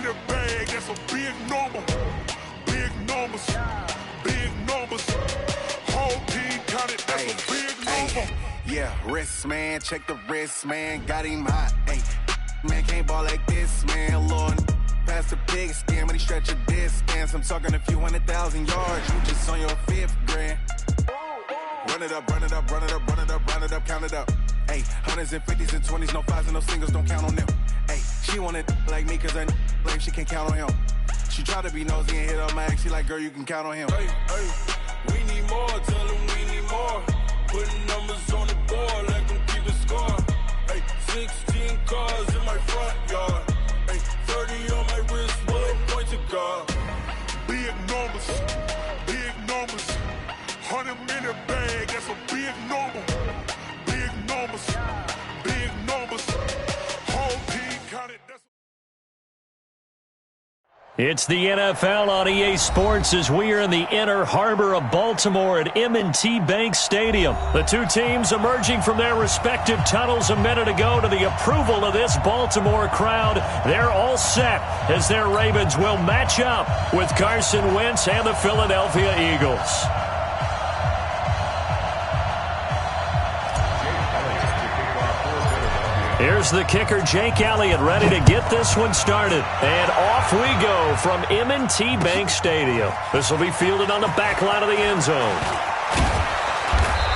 in the bag, that's a big number. Big numbers, big numbers. Whole team counted, that's a big number. Yeah, wrist, man, check the wrist, man. Got him hot, ayy. Man, can't ball like this, man. Lord, past the big skin when he stretch a distance. I'm talking a few 100,000 yards. You just on your 5th grand. Run it up, run it up, run it up, run it up, run it up, count it up. Ayy, hundreds and 50s and 20s, no 5s and no singles, don't count on them. Ayy, she wanted like me cause her lame, she can't count on him. She tried to be nosy and hit up my ex, she like, girl, you can count on him. Hey, we need more, tell them we need more. Putting numbers on the board, like them keep a score. Hey, 16 cars in my front yard. Hey, 30 on my wrist, bullet point to God. Big numbers, big numbers. 100-minute bag, that's a big number. Big numbers, big numbers. Whole team counted, that's It's the NFL on EA Sports as we are in the inner harbor of Baltimore at M&T Bank Stadium. The two teams emerging from their respective tunnels a minute ago to the approval of this Baltimore crowd. They're all set as their Ravens will match up with Carson Wentz and the Philadelphia Eagles. Here's the kicker, Jake Elliott, ready to get this one started. And off we go from M&T Bank Stadium. This will be fielded on the back line of the end zone.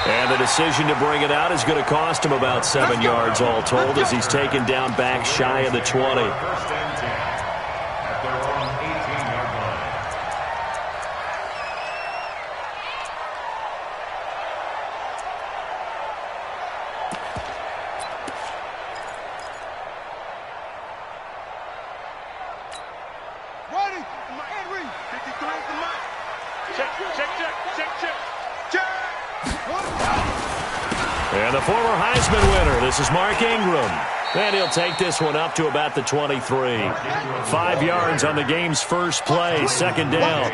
And the decision to bring it out is going to cost him about 7 yards all told as he's taken down back shy of the 20. And the former Heisman winner, this is Mark Ingram. And he'll take this one up to about the 23. 5 yards on the game's first play, second down.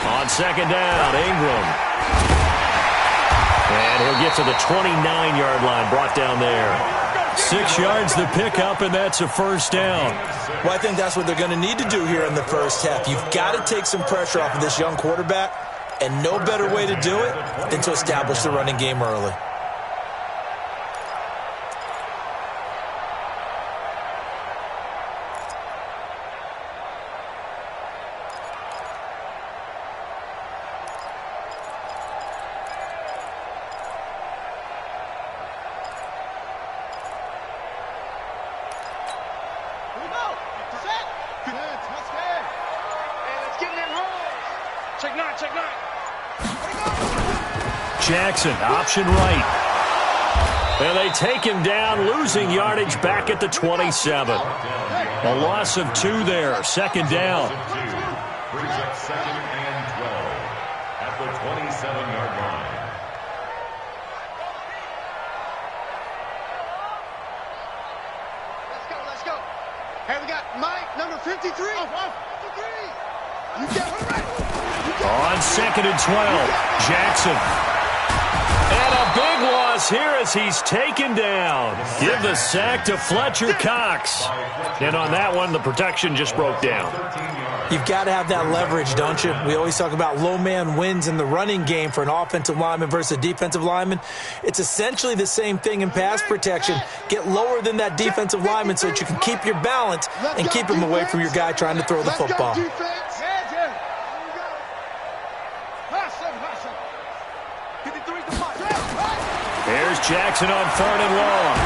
On second down, Ingram. And he'll get to the 29-yard line, brought down there. 6 yards the pickup, and that's a first down. Well, I think that's what they're going to need to do here in the first half. You've got to take some pressure off of this young quarterback, and no better way to do it than to establish the running game early. Jackson, option right. And they take him down, losing yardage back at the 27. A loss of 2 there, second down. Brings up second and 12 at the 27-yard line. Let's go. Hey, we got Mike, number 53. 53. You got it right. On second and 12, Jackson. And a big loss here as he's taken down. Give the sack to Fletcher Cox. And on that one, the protection just broke down. You've got to have that leverage, don't you? We always talk about low man wins in the running game for an offensive lineman versus a defensive lineman. It's essentially the same thing in pass protection. Get lower than that defensive lineman so that you can keep your balance and keep him away from your guy trying to throw the football. Here's Jackson on 3rd and long.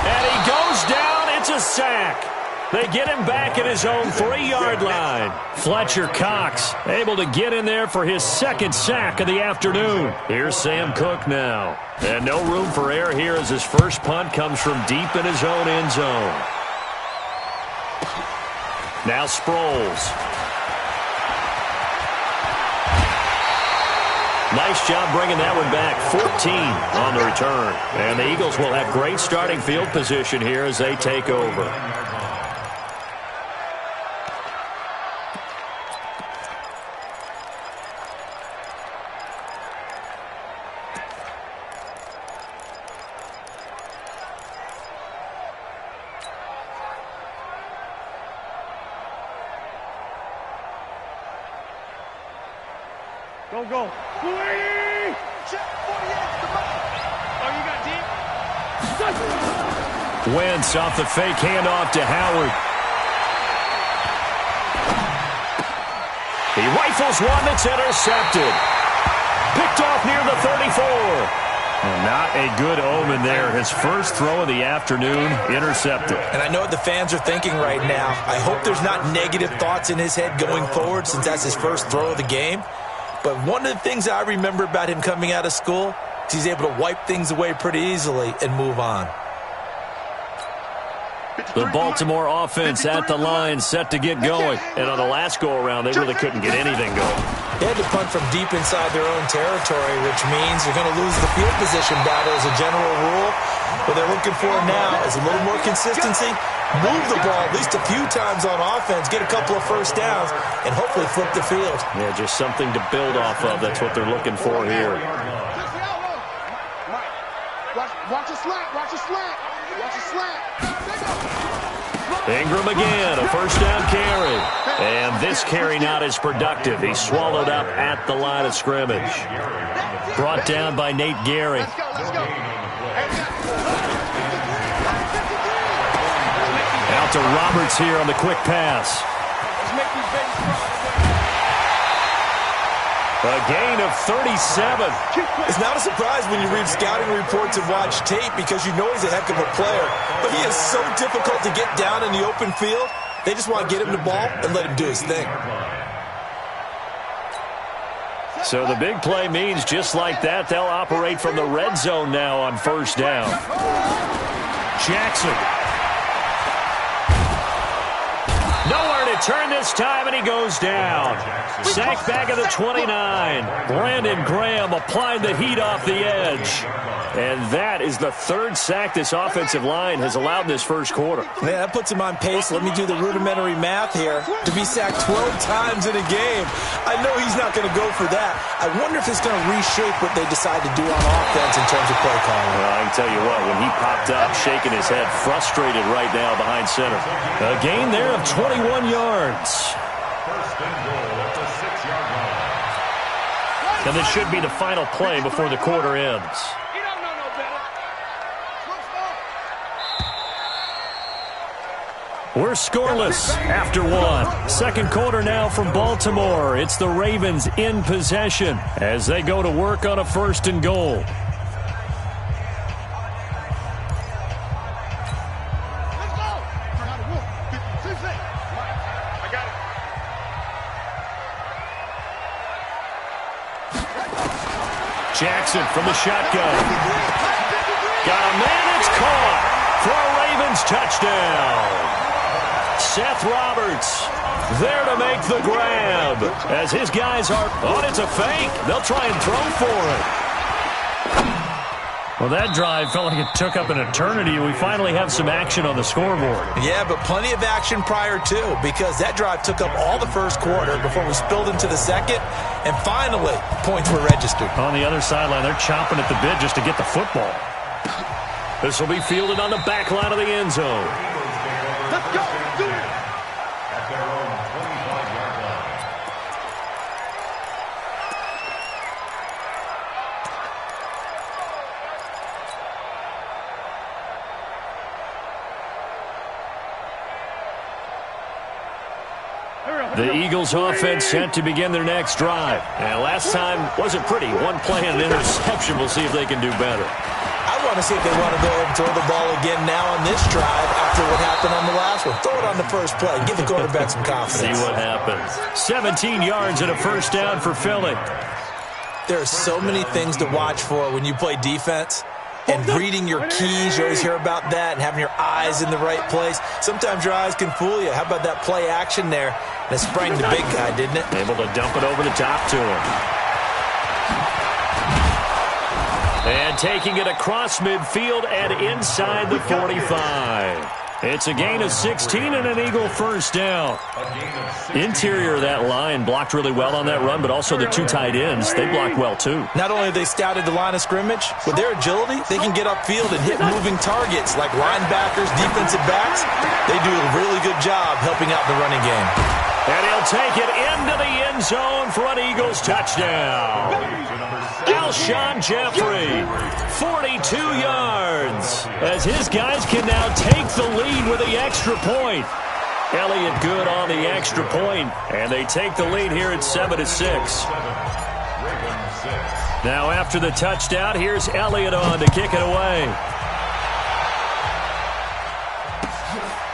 And he goes down. It's a sack. They get him back at his own 3-yard line. Fletcher Cox able to get in there for his second sack of the afternoon. Here's Sam Cook now. And no room for error here as his first punt comes from deep in his own end zone. Now Sproles. Nice job bringing that one back. 14 on the return. And the Eagles will have great starting field position here as they take over. Go, go. 280! Check 48, come on. Oh, you got deep? Wentz off the fake handoff to Howard. He rifles one that's intercepted. Picked off near the 34. Well, not a good omen there. His first throw of the afternoon, intercepted. And I know what the fans are thinking right now. I hope there's not negative thoughts in his head going forward since that's his first throw of the game. But one of the things I remember about him coming out of school is he's able to wipe things away pretty easily and move on. The Baltimore offense at the line, set to get going. And on the last go-around, they really couldn't get anything going. They had to punt from deep inside their own territory, which means you're going to lose the field position battle as a general rule. What they're looking for now is a little more consistency, move the ball at least a few times on offense, get a couple of first downs, and hopefully flip the field. Yeah, just something to build off of. That's what they're looking for here. Watch a slant, watch a slant, watch a slant. Ingram again, a first down carry. And this carry not as productive. He's swallowed up at the line of scrimmage. Brought down by Nate Gary. Let's go. Out to Roberts here on the quick pass. Let's make these babies cry. A gain of 37. It's not a surprise when you read scouting reports and watch tape because you know he's a heck of a player. But he is so difficult to get down in the open field. They just want to get him the ball and let him do his thing. So the big play means just like that, they'll operate from the red zone now on first down. Jackson. Nowhere to turn this time, and he goes down. Sack back at the 29. Brandon Graham applied the heat off the edge. And that is the third sack this offensive line has allowed in this first quarter. Yeah, that puts him on pace. Let me do the rudimentary math here. To be sacked 12 times in a game. I know he's not going to go for that. I wonder if it's going to reshape what they decide to do on offense in terms of play calling. Well, I can tell you what, when he popped up, shaking his head, frustrated right now behind center. A gain there of 21 yards. First and goal at the 6-yard line. And this should be the final play before the quarter ends. You don't know no better. We're scoreless after one. Second quarter now from Baltimore. It's the Ravens in possession as they go to work on a first and goal. Jackson from the shotgun. Got a man, it's caught for a Ravens touchdown. Seth Roberts there to make the grab. As his guys are, oh, it's a fake. They'll try and throw for it. Well, that drive felt like it took up an eternity, and we finally have some action on the scoreboard. Yeah, but plenty of action prior to, because that drive took up all the first quarter before we spilled into the second, and finally, points were registered. On the other sideline, they're chomping at the bit just to get the football. This will be fielded on the back line of the end zone. Let's go. Do it. At their own 25-yard line. The Eagles offense set to begin their next drive. And last time wasn't pretty. One play and an interception. We'll see if they can do better. I want to see if they want to go ahead and throw the ball again now on this drive after what happened on the last one. Throw it on the first play. Give the quarterback some confidence. See what happens. 17 yards and a first down for Philly. There are so many things to watch for when you play defense. And reading your keys, you always hear about that, and having your eyes in the right place. Sometimes your eyes can fool you. How about that play action there? And it sprang the big guy, didn't it? Able to dump it over the top to him. And taking it across midfield and inside the 45. It's a gain of 16 and an Eagle first down. Interior of that line blocked really well on that run, but also the two tight ends, they blocked well too. Not only have they scouted the line of scrimmage, with their agility, they can get upfield and hit moving targets like linebackers, defensive backs. They do a really good job helping out the running game. And he'll take it into the end zone for an Eagles touchdown. Alshon Jeffrey, 42 yards, as his guys can now take the lead with the extra point. Elliott good on the extra point, and they take the lead here at 7-6. Now after the touchdown, here's Elliott on to kick it away.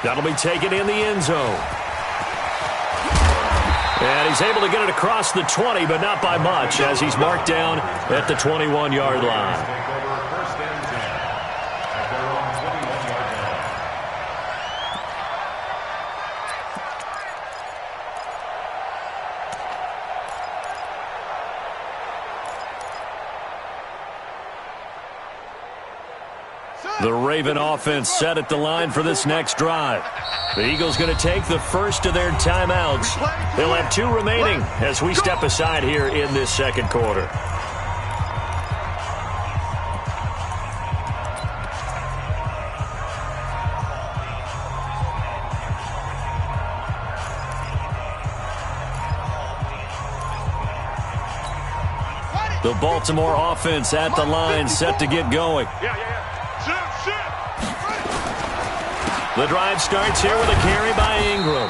That'll be taken in the end zone. And he's able to get it across the 20, but not by much, as he's marked down at the 21-yard line. The Raven offense set at the line for this next drive. The Eagles going to take the first of their timeouts. They'll have 2 remaining as we step aside here in this second quarter. The Baltimore offense at the line, set to get going. The drive starts here with a carry by Ingram.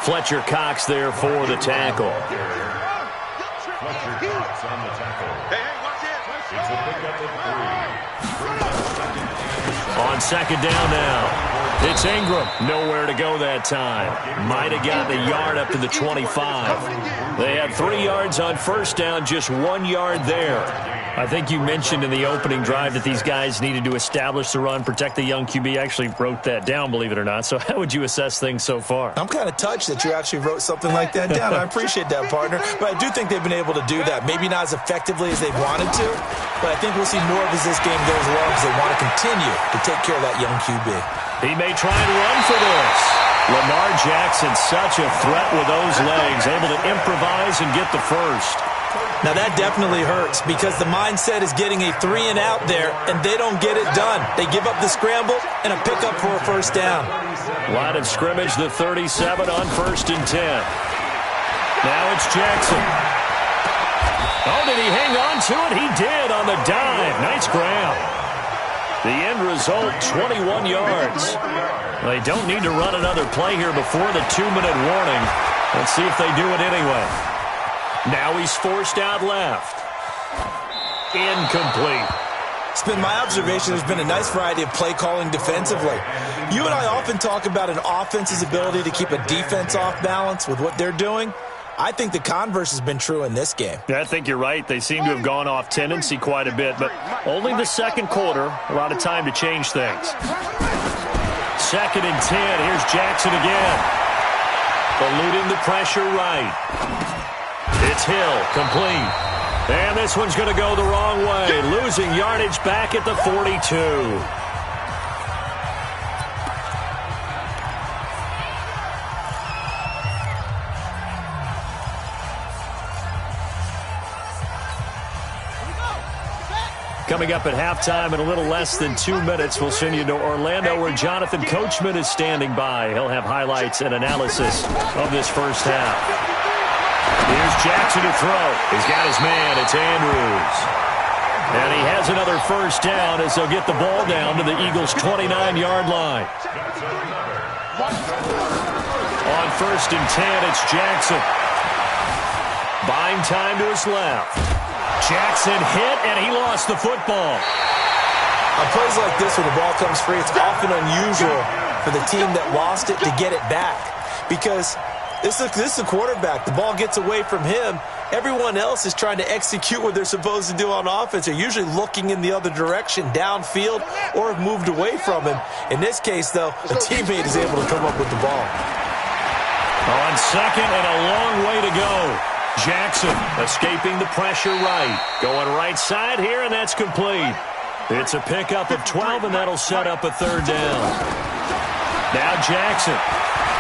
Fletcher Cox there for the tackle. Fletcher Cox on the tackle. It's a pickup of 3. On second down now. It's Ingram. Nowhere to go that time. Might have gotten a yard up to the 25. They had 3 yards on first down, just 1 yard there. I think you mentioned in the opening drive that these guys needed to establish the run, protect the young QB. Actually wrote that down, believe it or not. So how would you assess things so far? I'm kind of touched that you actually wrote something like that down. I appreciate that, partner. But I do think they've been able to do that. Maybe not as effectively as they wanted to, but I think we'll see more of as this game goes along because they want to continue to take care of that young QB. He may try and run for this. Lamar Jackson, such a threat with those legs, able to improvise and get the first. Now that definitely hurts because the mindset is getting a 3-and-out there, and they don't get it done. They give up the scramble and a pickup for a first down. Line of scrimmage, the 37 on 1st and 10. Now it's Jackson. Oh, did he hang on to it? He did on the dive. Nice grab. The end result, 21 yards. They don't need to run another play here before the 2-minute warning. Let's see if they do it anyway. Now he's forced out left. Incomplete. It's been my observation there's been a nice variety of play calling defensively. You and I often talk about an offense's ability to keep a defense off balance with what they're doing. I think the converse has been true in this game. Yeah, I think you're right. They seem to have gone off tendency quite a bit, but only the second quarter, a lot of time to change things. 2nd and 10. Here's Jackson again. Eluding the pressure right. It's Hill, complete. And this one's going to go the wrong way. Losing yardage back at the 42. Coming up at halftime in a little less than 2 minutes, we'll send you to Orlando where Jonathan Coachman is standing by. He'll have highlights and analysis of this first half. Here's Jackson to throw. He's got his man. It's Andrews. And he has another first down as they'll get the ball down to the Eagles' 29-yard line. On 1st and 10, it's Jackson. Buying time to his left. Jackson hit, and he lost the football. On plays like this, when the ball comes free, it's often unusual for the team that lost it to get it back. Because this is the quarterback. The ball gets away from him. Everyone else is trying to execute what they're supposed to do on offense. They're usually looking in the other direction, downfield, or have moved away from him. In this case, though, a teammate is able to come up with the ball. On second and a long way to go. Jackson escaping the pressure right. Going right side here, and that's complete. It's a pickup of 12, and that'll set up a 3rd down. Now Jackson.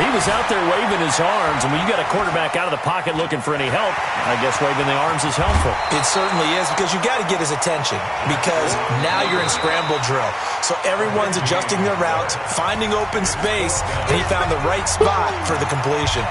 He was out there waving his arms, and when you got a quarterback out of the pocket looking for any help, I guess waving the arms is helpful. It certainly is, because you got to get his attention, because now you're in scramble drill. So everyone's adjusting their routes, finding open space, and he found the right spot for the completion.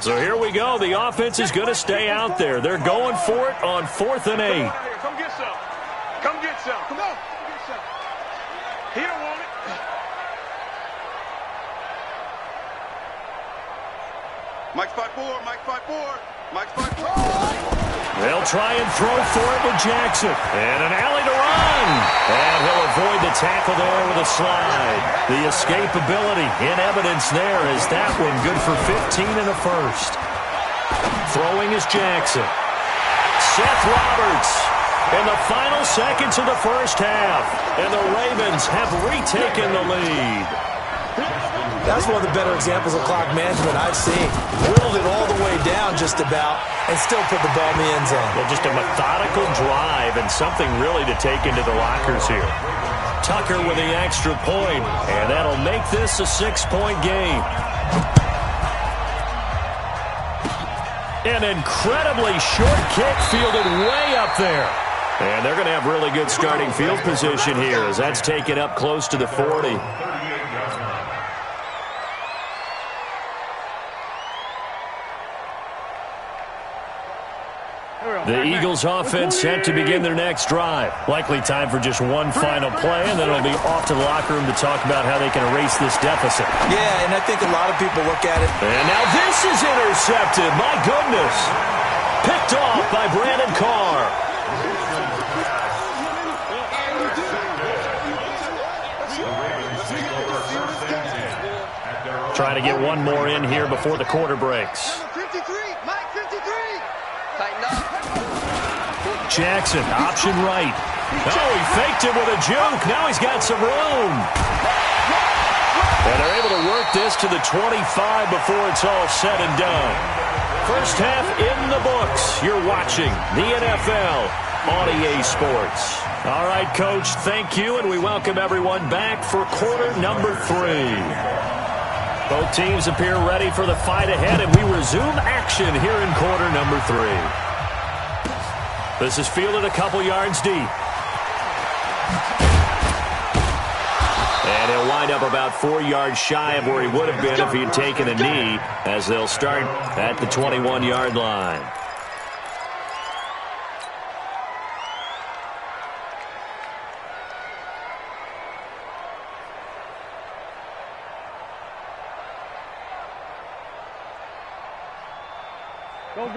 So here we go. The offense is going to stay out there. They're going for it on 4th and 8. Come get some. Come get some. Come on. Come get some. He don't want it. Mike's 5'4". Mike's 5'4". Mike's 5'4". They'll try and throw for it with Jackson. And an alley to run. And he'll avoid the tackle there with a slide. The escapability in evidence there as that one good for 15 in the first. Throwing is Jackson. Seth Roberts in the final seconds of the first half. And the Ravens have retaken the lead. That's one of the better examples of clock management I've seen. Whittled it all the way down just about and still put the ball in the end zone. Well, just a methodical drive and something really to take into the lockers here. Tucker with the extra point, and that'll make this a 6-point game. An incredibly short kick fielded way up there. And they're going to have really good starting field position here as that's taken up close to the 40. The Eagles offense set to begin their next drive. Likely time for just one final play, and then it'll be off to the locker room to talk about how they can erase this deficit. Yeah, and I think a lot of people look at it. And now this is intercepted. My goodness. Picked off by Brandon Carr. Trying to get one more in here before the quarter breaks. 53. Mike 53. Tighten up. Jackson, option right. Oh, he faked it with a juke. Now he's got some room. And they're able to work this to the 25 before it's all said and done. First half in the books. You're watching the NFL on EA Sports. All right, Coach, thank you, and we welcome everyone back for quarter number 3. Both teams appear ready for the fight ahead, and we resume action here in quarter number 3. This is fielded a couple yards deep. And he'll wind up about 4 yards shy of where he would have been if he had taken a knee, as they'll start at the 21-yard line.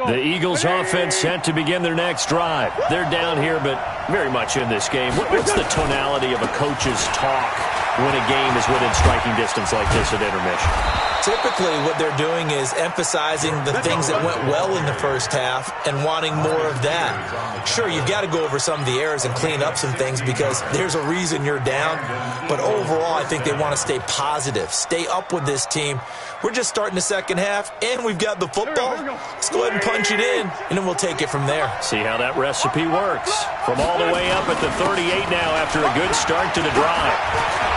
The Eagles offense set to begin their next drive. They're down here, but very much in this game. What's the tonality of a coach's talk when a game is within striking distance like this at intermission? Typically, what they're doing is emphasizing the things that went well in the first half and wanting more of that. Sure, you've got to go over some of the errors and clean up some things because there's a reason you're down. But overall, I think they want to stay positive, stay up with this team. We're just starting the second half, and we've got the football. Let's go ahead and punch it in, and then we'll take it from there. See how that recipe works. From all the way up at the 38 now after a good start to the drive.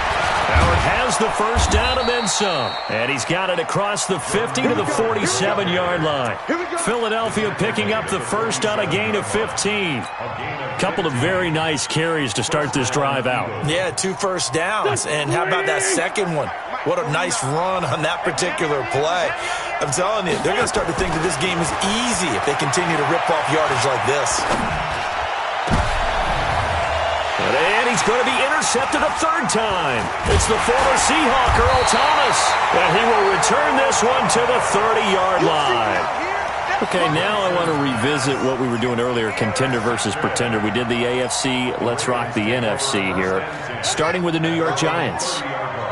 Howard has the first down and then some. And he's got it across the 50 to the 47-yard line. Philadelphia picking up the first on a gain of 15. Couple of very nice carries to start this drive out. Yeah, 2 first downs. And how about that second one? What a nice run on that particular play. I'm telling you, they're going to start to think that this game is easy if they continue to rip off yardage like this. And he's going to be intercepted a third time. It's the former Seahawk, Earl Thomas. And he will return this one to the 30-yard line. Okay, now I want to revisit what we were doing earlier, contender versus pretender. We did the AFC, let's rock the NFC here. Starting with the New York Giants.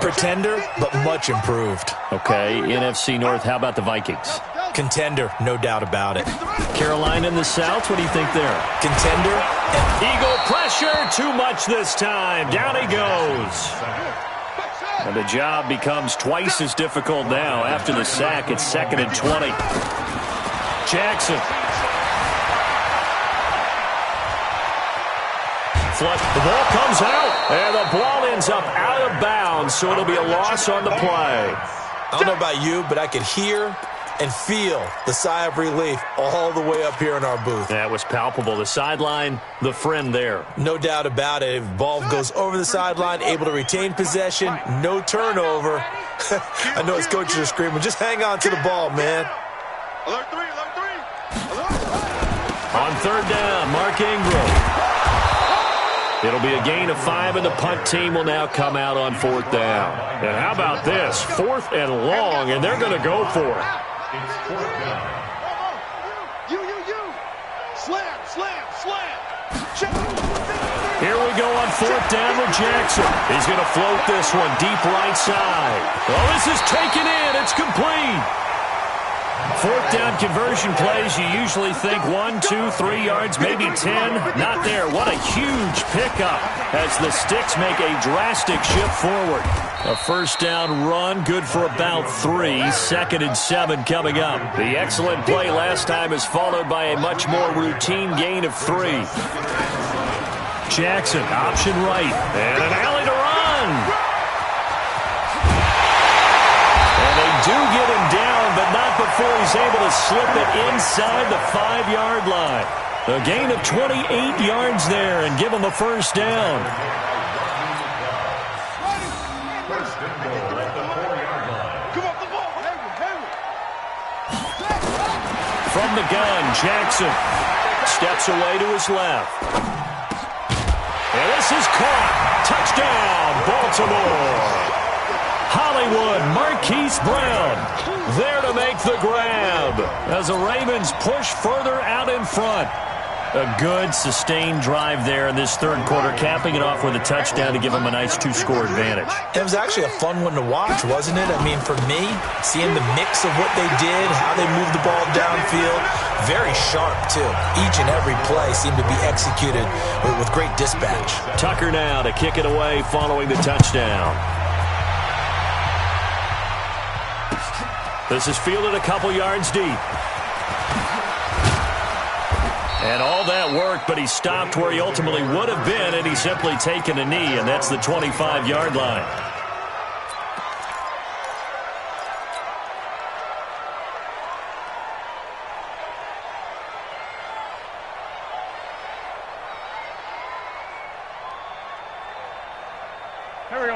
Pretender, but much improved. Okay, NFC North, how about the Vikings? Contender, no doubt about it. Carolina in the South, what do you think there? Contender. Eagle pressure, too much this time. Down he goes. And the job becomes twice as difficult now. After the sack, it's 2nd and 20. Jackson. Flush. The ball comes out, and the ball ends up out of bounds, so it'll be a loss on the play. I don't know about you, but I could hear and feel the sigh of relief all the way up here in our booth. That was palpable. The sideline, the friend there. No doubt about it. If ball goes over the sideline, able to retain possession, no turnover. I know his coaches are screaming, just hang on to the ball, man. Alert three. On third down, Mark Ingram. It'll be a gain of 5, and the punt team will now come out on fourth down. And how about this? 4th and long, and they're going to go for it. It's 4th down. You. Slam. Here we go on 4th down with Jackson. He's going to float this one deep right side. Oh, this is taken in. It's complete. 4th down conversion plays, you usually think 1, 2, 3 yards, maybe 10. Not there. What a huge pickup as the Sticks make a drastic shift forward. A first down run, good for about 3. 2nd and 7 coming up. The excellent play last time is followed by a much more routine gain of 3. Jackson, option right, and an alley to run. And they do get him down, but not before he's able to slip it inside the 5-yard line. A gain of 28 yards there and give him a first down. First and goal at the 4-yard line. Come on, the ball. From the gun, Jackson steps away to his left. And this is caught. Touchdown, Baltimore. Hollywood, Marquise Brown there to make the grab as the Ravens push further out in front. A good, sustained drive there in this third quarter, capping it off with a touchdown to give them a nice 2-score advantage. It was actually a fun one to watch, wasn't it? I mean, for me, seeing the mix of what they did, how they moved the ball downfield, very sharp, too. Each and every play seemed to be executed with great dispatch. Tucker now to kick it away following the touchdown. This is fielded a couple yards deep. And all that work, but he stopped where he ultimately would have been, and he's simply taken a knee, and that's the 25-yard line.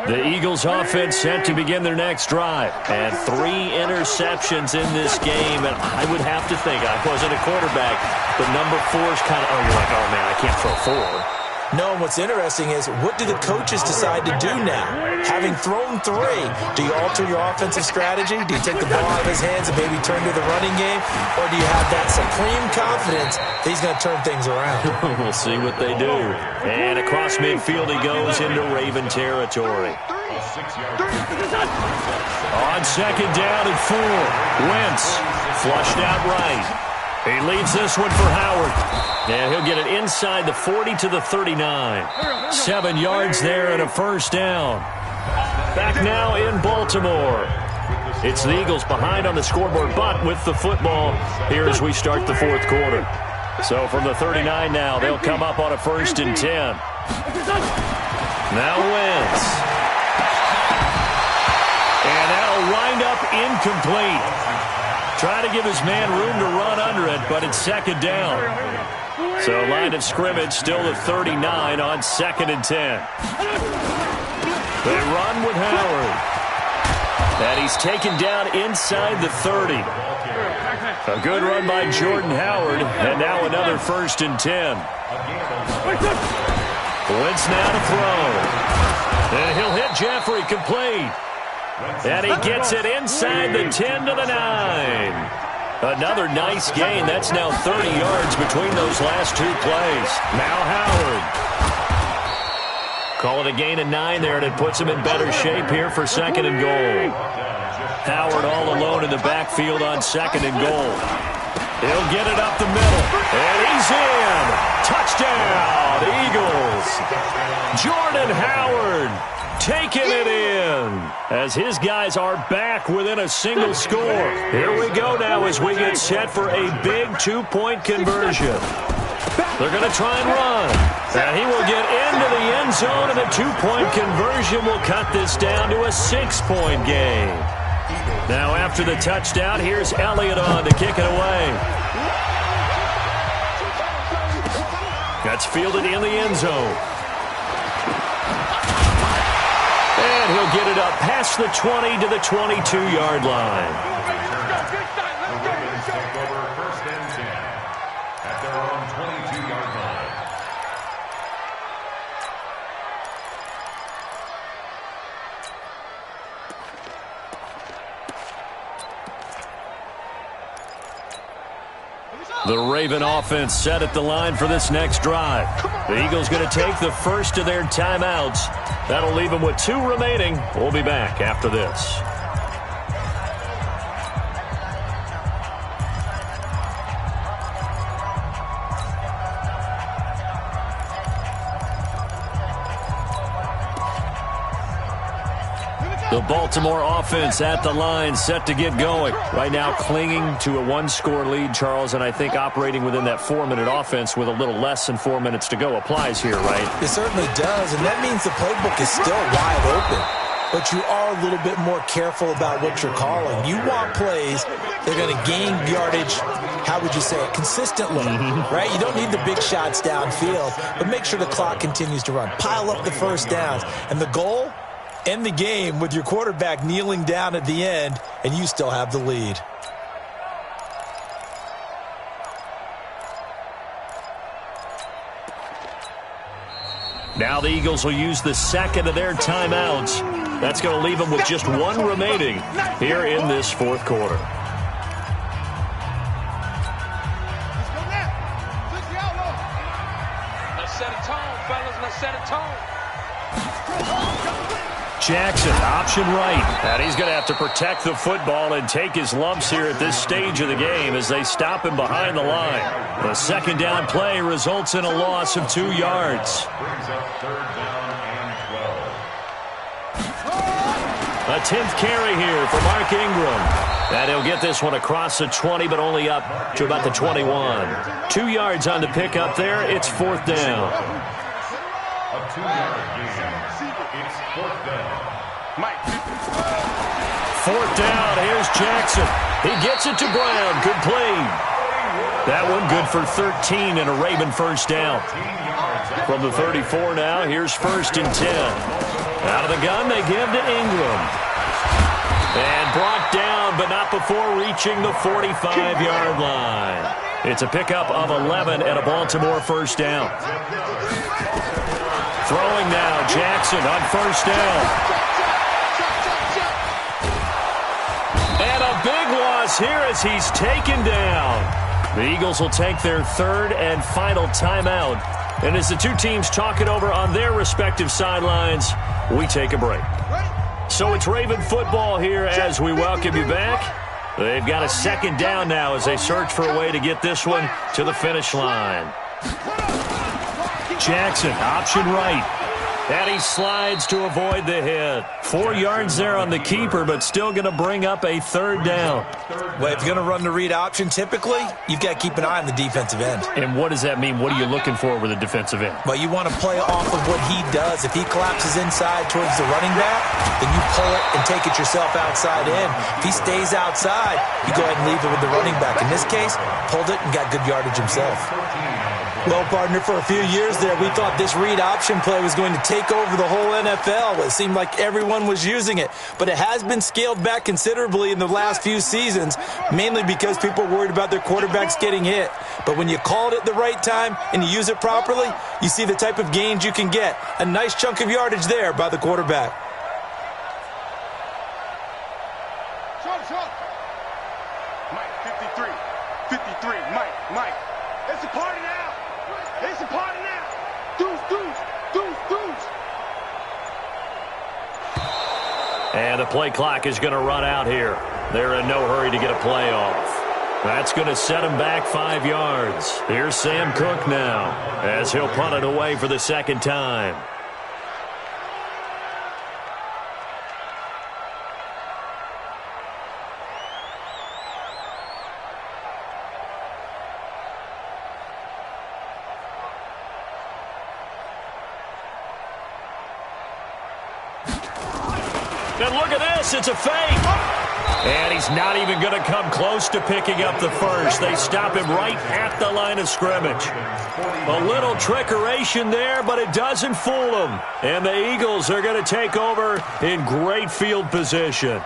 The Eagles offense set to begin their next drive. And 3 interceptions in this game. And I would have to think, I wasn't a quarterback, but number 4 is kind of, you're like, oh, man, I can't throw 4. No, what's interesting is, what do the coaches decide to do now? Having thrown 3, do you alter your offensive strategy? Do you take the ball out of his hands and maybe turn to the running game? Or do you have that supreme confidence that he's going to turn things around? We'll see what they do. And across midfield he goes into Raven territory. On 2nd down and 4, Wentz flushed out right. He leads this one for Howard. And he'll get it inside the 40 to the 39. 7 yards there and a first down. Back now in Baltimore. It's the Eagles behind on the scoreboard, but with the football here as we start the 4th quarter. So from the 39 now, they'll come up on a 1st and 10. Now Wentz. And that'll wind up incomplete. Try to give his man room to run under it, but it's 2nd down. So line of scrimmage still the 39 on 2nd and 10. They run with Howard. And he's taken down inside the 30. A good run by Jordan Howard, and now another 1st and 10. Wentz now to throw. And he'll hit Jeffrey complete. And he gets it inside the 10 to the 9. Another nice gain. That's now 30 yards between those last 2 plays. Now Howard. Call it a gain of 9 there, and it puts him in better shape here for 2nd and goal. Howard all alone in the backfield on 2nd and goal. He'll get it up the middle. And he's in. Touchdown, Eagles. Jordan Howard taking it in as his guys are back within a single score. Here we go now as we get set for a big 2-point conversion. They're going to try and run. And he will get into the end zone, and a 2-point conversion will cut this down to a 6-point game. Now after the touchdown, here's Elliott on to kick it away. That's fielded in the end zone. And he'll get it up past the 20 to the 22-yard line. The Raven offense set at the line for this next drive. The Eagles going to take the first of their timeouts. That'll leave them with 2 remaining. We'll be back after this. The Baltimore offense at the line, set to get going. Right now clinging to a 1-score lead, Charles, and I think operating within that 4-minute offense with a little less than 4 minutes to go applies here, right? It certainly does, and that means the playbook is still wide open. But you are a little bit more careful about what you're calling. You want plays that are going to gain yardage, how would you say it, consistently, right? You don't need the big shots downfield, but make sure the clock continues to run. Pile up the first downs. And the goal? End the game with your quarterback kneeling down at the end, and you still have the lead. Now the Eagles will use the second of their timeouts. That's going to leave them with just 1 remaining here in this 4th quarter. Let's set a tone, fellas. Let's set a tone. Jackson, option right. And he's going to have to protect the football and take his lumps here at this stage of the game as they stop him behind the line. The second down play results in a loss of 2 yards. Brings up 3rd down and 12. A 10th carry here for Mark Ingram. And he'll get this one across the 20, but only up to about the 21. 2 yards on the pickup there. It's 4th down. A 2-yard gain. It's 4th down. 4th down. Here's Jackson. He gets it to Brown. Good play. That one good for 13 and a Raven first down. From the 34 now, here's 1st and 10. Out of the gun, they give to Ingram. And brought down, but not before reaching the 45-yard line. It's a pickup of 11 and a Baltimore first down. Throwing now, Jackson on 1st down. And a big loss here as he's taken down. The Eagles will take their 3rd and final timeout. And as the 2 teams talk it over on their respective sidelines, we take a break. So it's Raven football here as we welcome you back. They've got a 2nd down now as they search for a way to get this one to the finish line. Jackson, option right. And he slides to avoid the hit. 4 yards there on the keeper, but still going to bring up a 3rd down. Well, if you're going to run the read option, typically, you've got to keep an eye on the defensive end. And what does that mean? What are you looking for with a defensive end? Well, you want to play off of what he does. If he collapses inside towards the running back, then you pull it and take it yourself outside in. If he stays outside, you go ahead and leave it with the running back. In this case, pulled it and got good yardage himself. Well, partner, for a few years there, we thought this read option play was going to take over the whole NFL. It seemed like everyone was using it. But it has been scaled back considerably in the last few seasons, mainly because people are worried about their quarterbacks getting hit. But when you call it at the right time and you use it properly, you see the type of gains you can get. A nice chunk of yardage there by the quarterback. Mike, 53. 53. Mike. It's a party now. It's a party now. Deuce. And the play clock is going to run out here. They're in no hurry to get a play off. That's going to set him back 5 yards. Here's Sam Cook now as he'll punt it away for the 2nd time. And look at this, it's a fake. And he's not even going to come close to picking up the first. They stop him right at the line of scrimmage. A little trickeration there, but it doesn't fool them. And the Eagles are going to take over in great field position.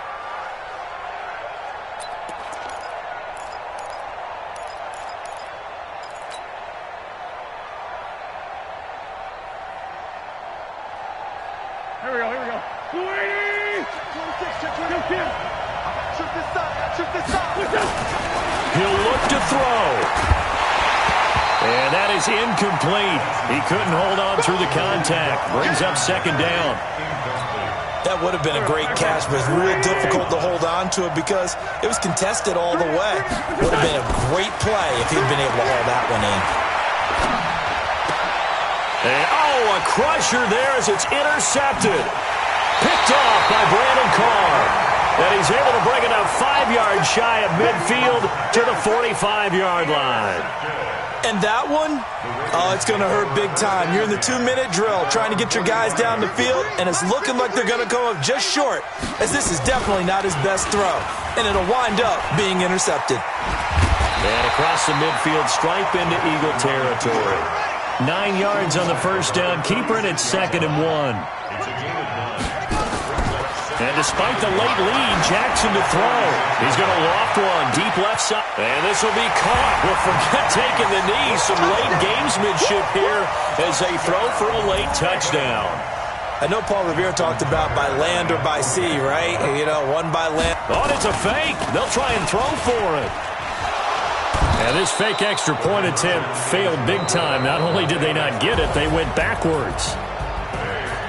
Here we go. He'll look to throw. And that is incomplete. He couldn't hold on through the contact. Brings up second down. That would have been a great catch, but it's real difficult to hold on to it because it was contested all the way. Would have been a great play if he'd been able to haul that one in. And, a crusher there as it's intercepted. Picked off by Brandon Carr. And he's able to bring it up 5 yards shy of midfield to the 45-yard line. And that one, it's going to hurt big time. You're in the 2-minute drill trying to get your guys down the field, and it's looking like they're going to come up just short, as this is definitely not his best throw. And it'll wind up being intercepted. And across the midfield, stripe into Eagle territory. 9 yards on the first down. Keeper in its 2nd and 1. And despite the late lead, Jackson to throw. He's going to loft one deep left side. And this will be caught. Well, forget taking the knee. Some late gamesmanship here as they throw for a late touchdown. I know Paul Revere talked about by land or by sea, right? You know, one by land. Oh, it's a fake. They'll try and throw for it. And this fake extra point attempt failed big time. Not only did they not get it, they went backwards.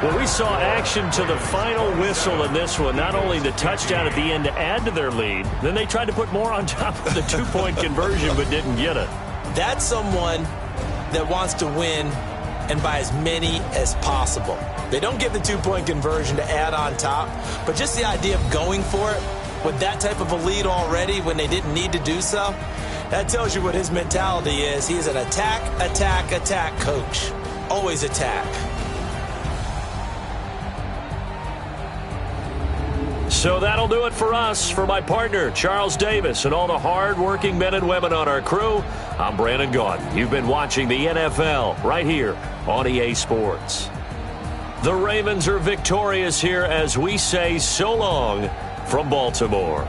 Well, we saw action to the final whistle in this one. Not only the touchdown at the end to add to their lead, then they tried to put more on top of the 2-point conversion but didn't get it. That's someone that wants to win and by as many as possible. They don't get the 2-point conversion to add on top, but just the idea of going for it with that type of a lead already when they didn't need to do so, that tells you what his mentality is. He is an attack, attack, attack coach. Always attack. So that'll do it for us. For my partner, Charles Davis, and all the hard-working men and women on our crew, I'm Brandon Gaudin. You've been watching the NFL right here on EA Sports. The Ravens are victorious here as we say so long from Baltimore.